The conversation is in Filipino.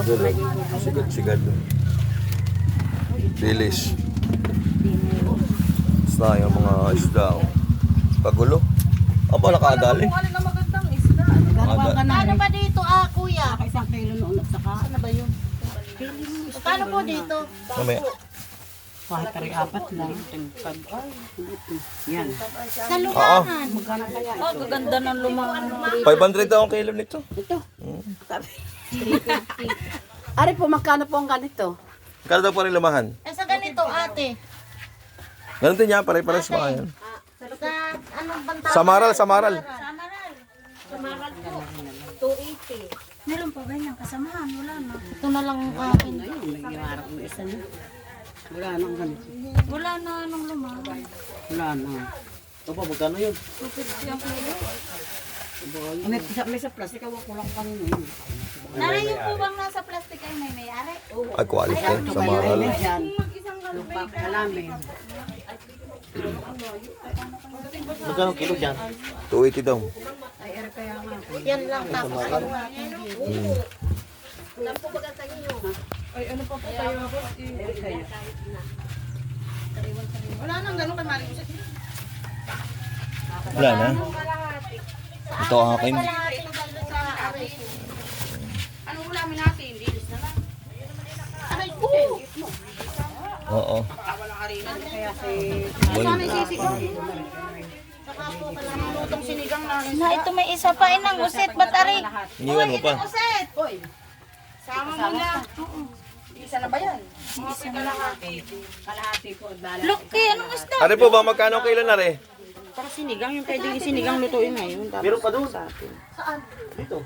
Sigad. Bilis. Basta yung mga isda. Pagulo. Aba, nakadali. Kung alin na magandang isda. Ano ba dito, kuya? Isang kilo noon at saka. Ano ba yun? Paano po dito? Mamaya. Kahit kari apat lang. Yan. Sa lumahan. Magkano kaya Oh, ito? gaganda ng lumang 500 daw ang kilo nito. Ito. Ari po, magkano po ang ganito? Kala daw pa rin lumahan. Sa ganito, ate. Ganun din yan, pare-pares mga yan. Sa anong banta? Samaral. Samaral. Samaral po. 280. meron pa ba yung kasamahan? Wala na. Ito na lang ang akin. Ayun, may iwarap ng isa na. Wala nang ganito. Wala na nung lumang. Wala na. Ito pa, magkano yun? 250 ang kilo. May sa plastic, awak ko lang kanino yun. Naray yung po bang nasa plastic ay may may-ari? Ay, quality. Ito kayo Samaral. ay dyan. Lupa ka alamin. Magkano kilo dyan? 280 daw. Yan lang tapos ano nga. Ay, ano pa po tayo ako? Wala nang gano'n kay Mario. Wala na. Ito ang akin. Anong ulamin natin? Dilis na lang. Aray po! Oo. Kaya si... Sana isisigaw. Lutong sinigang na. Na ito may isa pa inang uset batari. Iniwan mo pa. Uset! Sama mo na. Isa na ba yan? Kalahati po. Lucky, anong isda? Ano po ba, magkano kilo na rin? Para sinigang, yung pwedeng sinigang lutuin ngayon. Meron pa doon. Sa atin. Dito.